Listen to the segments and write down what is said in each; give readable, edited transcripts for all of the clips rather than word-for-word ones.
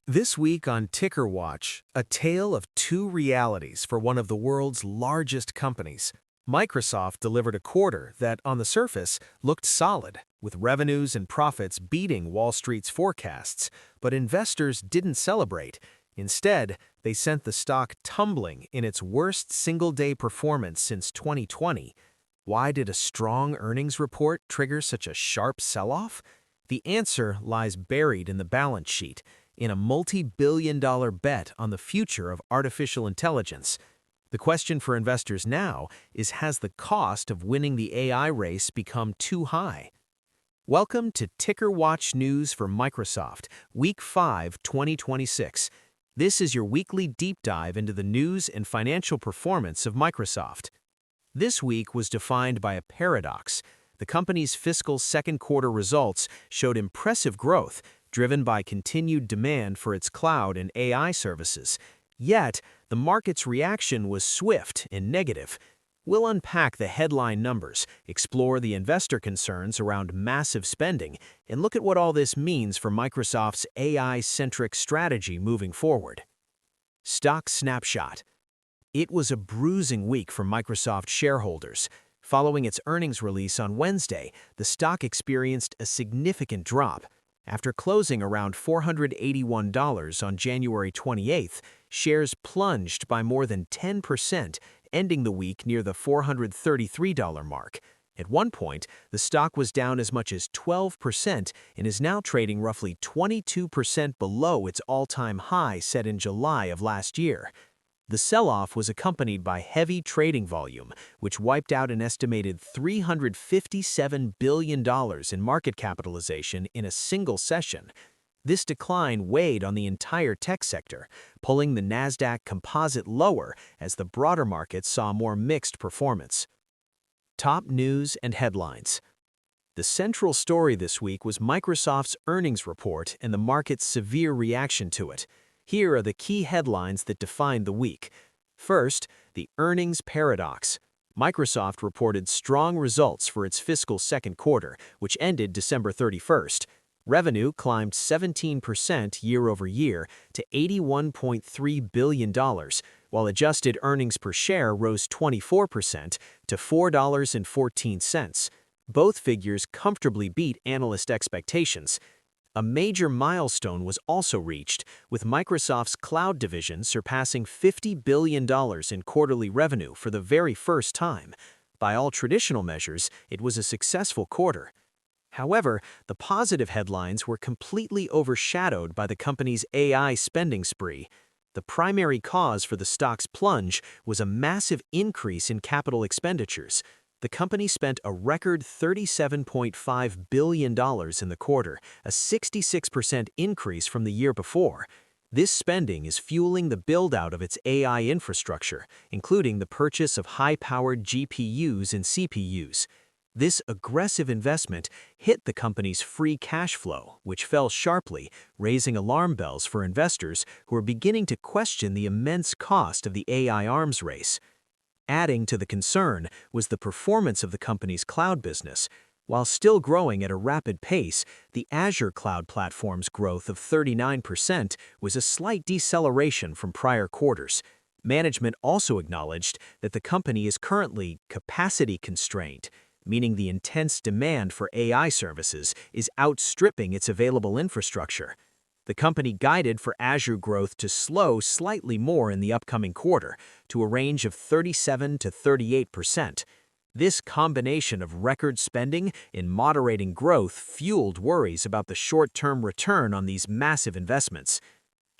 This week on TickerWatch, a tale of two realities for one of the world's largest companies. Microsoft delivered a quarter that, on the surface, looked solid, with revenues and profits beating Wall Street's forecasts, but investors didn't celebrate. Instead, they sent the stock tumbling in its worst single-day performance since 2020. Why did a strong earnings report trigger such a sharp sell-off? The answer lies buried in the balance sheet, in a multi-billion-dollar bet on the future of artificial intelligence. The question for investors now is, has the cost of winning the AI race become too high? Welcome to TickerWatch News for Microsoft, Week 5, 2026. This is your weekly deep dive into the news and financial performance of Microsoft. This week was defined by a paradox. The company's fiscal second quarter results showed impressive growth, driven by continued demand for its cloud and AI services. Yet, the market's reaction was swift and negative. We'll unpack the headline numbers, explore the investor concerns around massive spending, and look at what all this means for Microsoft's AI-centric strategy moving forward. Stock snapshot. It was a bruising week for Microsoft shareholders. Following its earnings release on Wednesday, the stock experienced a significant drop. After closing around $481 on January 28th, shares plunged by more than 10%, ending the week near the $433 mark. At one point, the stock was down as much as 12% and is now trading roughly 22% below its all-time high set in July of last year. The sell-off was accompanied by heavy trading volume, which wiped out an estimated $357 billion in market capitalization in a single session. This decline weighed on the entire tech sector, pulling the Nasdaq Composite lower as the broader market saw more mixed performance. Top news and headlines. The central story this week was Microsoft's earnings report and the market's severe reaction to it. Here are the key headlines that defined the week. First, the earnings paradox. Microsoft reported strong results for its fiscal second quarter, which ended December 31st. Revenue climbed 17% year-over-year to $81.3 billion, while adjusted earnings per share rose 24% to $4.14. Both figures comfortably beat analyst expectations. A major milestone was also reached, with Microsoft's cloud division surpassing $50 billion in quarterly revenue for the very first time. By all traditional measures, it was a successful quarter. However, the positive headlines were completely overshadowed by the company's AI spending spree. The primary cause for the stock's plunge was a massive increase in capital expenditures. The company spent a record $37.5 billion in the quarter, a 66% increase from the year before. This spending is fueling the build-out of its AI infrastructure, including the purchase of high-powered GPUs and CPUs. This aggressive investment hit the company's free cash flow, which fell sharply, raising alarm bells for investors who are beginning to question the immense cost of the AI arms race. Adding to the concern was the performance of the company's cloud business. While still growing at a rapid pace, the Azure cloud platform's growth of 39% was a slight deceleration from prior quarters. Management also acknowledged that the company is currently capacity constrained, meaning the intense demand for AI services is outstripping its available infrastructure. The company guided for Azure growth to slow slightly more in the upcoming quarter, to a range of 37% to 38%. This combination of record spending and moderating growth fueled worries about the short-term return on these massive investments.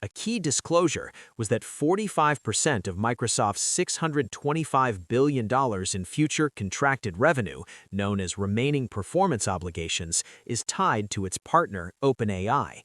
A key disclosure was that 45% of Microsoft's $625 billion in future contracted revenue, known as remaining performance obligations, is tied to its partner, OpenAI.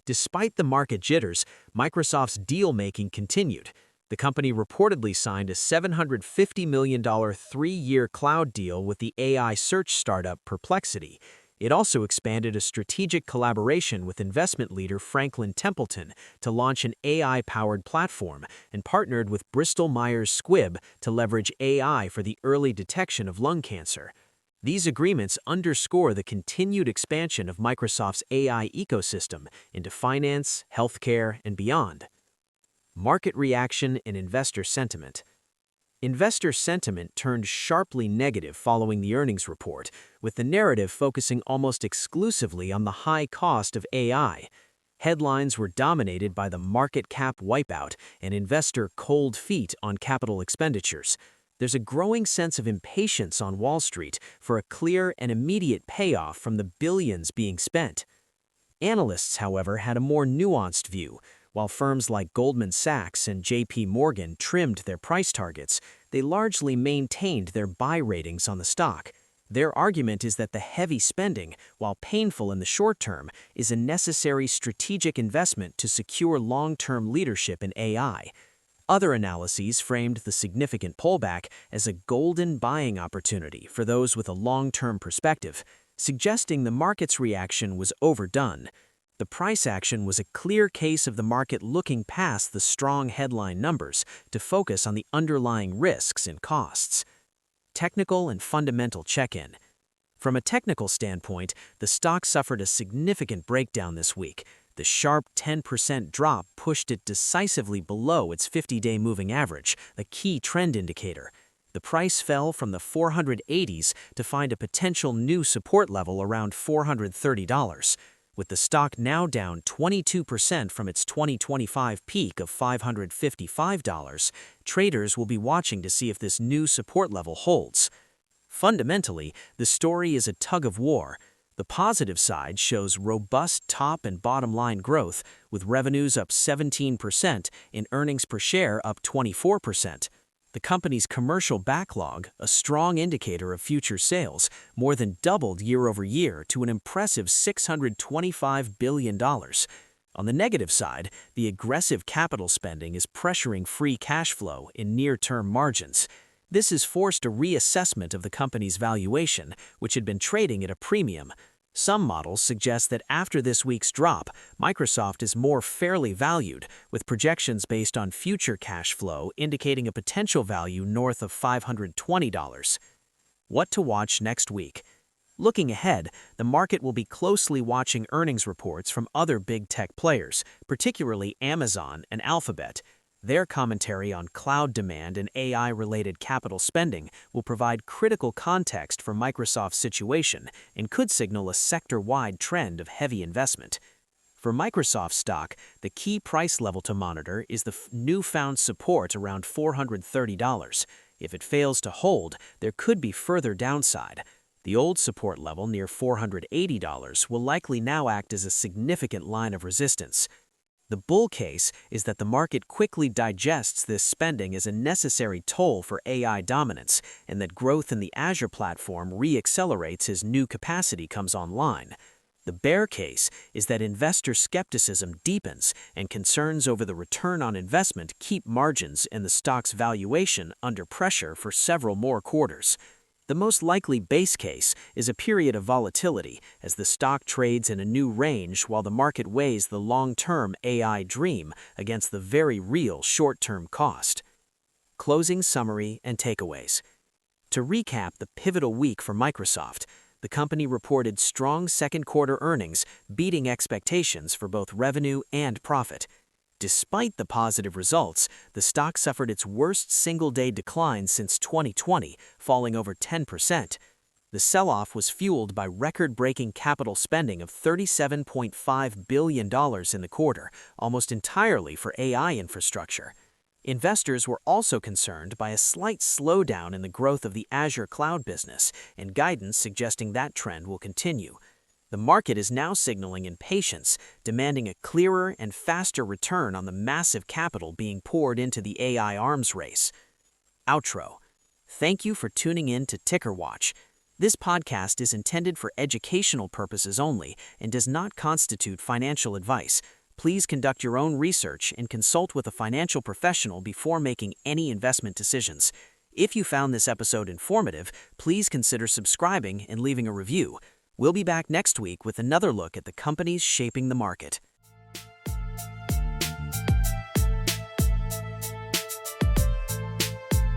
Despite the market jitters, Microsoft's deal-making continued. The company reportedly signed a $750 million three-year cloud deal with the AI search startup Perplexity. It also expanded a strategic collaboration with investment leader Franklin Templeton to launch an AI-powered platform and partnered with Bristol Myers Squibb to leverage AI for the early detection of lung cancer. These agreements underscore the continued expansion of Microsoft's AI ecosystem into finance, healthcare, and beyond. Market reaction and investor sentiment. Investor sentiment turned sharply negative following the earnings report, with the narrative focusing almost exclusively on the high cost of AI. Headlines were dominated by the market cap wipeout and investor cold feet on capital expenditures. There's a growing sense of impatience on Wall Street for a clear and immediate payoff from the billions being spent. Analysts, however, had a more nuanced view. While firms like Goldman Sachs and JP Morgan trimmed their price targets, they largely maintained their buy ratings on the stock. Their argument is that the heavy spending, while painful in the short term, is a necessary strategic investment to secure long-term leadership in AI. Other analyses framed the significant pullback as a golden buying opportunity for those with a long-term perspective, suggesting the market's reaction was overdone. The price action was a clear case of the market looking past the strong headline numbers to focus on the underlying risks and costs. Technical and fundamental check-in. From a technical standpoint, the stock suffered a significant breakdown this week. The sharp 10% drop pushed it decisively below its 50-day moving average, a key trend indicator. The price fell from the 480s to find a potential new support level around $430. With the stock now down 22% from its 2025 peak of $555, traders will be watching to see if this new support level holds. Fundamentally, the story is a tug of war. The positive side shows robust top and bottom line growth, with revenues up 17% and earnings per share up 24%. The company's commercial backlog, a strong indicator of future sales, more than doubled year over year to an impressive $625 billion. On the negative side, the aggressive capital spending is pressuring free cash flow in near-term margins. This has forced a reassessment of the company's valuation, which had been trading at a premium. Some models suggest that after this week's drop, Microsoft is more fairly valued, with projections based on future cash flow indicating a potential value north of $520. What to watch next week? Looking ahead, the market will be closely watching earnings reports from other big tech players, particularly Amazon and Alphabet. Their commentary on cloud demand and AI-related capital spending will provide critical context for Microsoft's situation and could signal a sector-wide trend of heavy investment. For Microsoft stock, the key price level to monitor is the newfound support around $430. If it fails to hold, there could be further downside. The old support level near $480 will likely now act as a significant line of resistance. The bull case is that the market quickly digests this spending as a necessary toll for AI dominance, and that growth in the Azure platform re-accelerates as new capacity comes online. The bear case is that investor skepticism deepens and concerns over the return on investment keep margins and the stock's valuation under pressure for several more quarters. The most likely base case is a period of volatility as the stock trades in a new range while the market weighs the long-term AI dream against the very real short-term cost. Closing summary and takeaways. To recap the pivotal week for Microsoft, the company reported strong second-quarter earnings, beating expectations for both revenue and profit. Despite the positive results, the stock suffered its worst single-day decline since 2020, falling over 10%. The sell-off was fueled by record-breaking capital spending of $37.5 billion in the quarter, almost entirely for AI infrastructure. Investors were also concerned by a slight slowdown in the growth of the Azure cloud business, and guidance suggesting that trend will continue. The market is now signaling impatience, demanding a clearer and faster return on the massive capital being poured into the AI arms race. Outro. Thank you for tuning in to TickerWatch. This podcast is intended for educational purposes only and does not constitute financial advice. Please conduct your own research and consult with a financial professional before making any investment decisions. If you found this episode informative, please consider subscribing and leaving a review. We'll be back next week with another look at the companies shaping the market.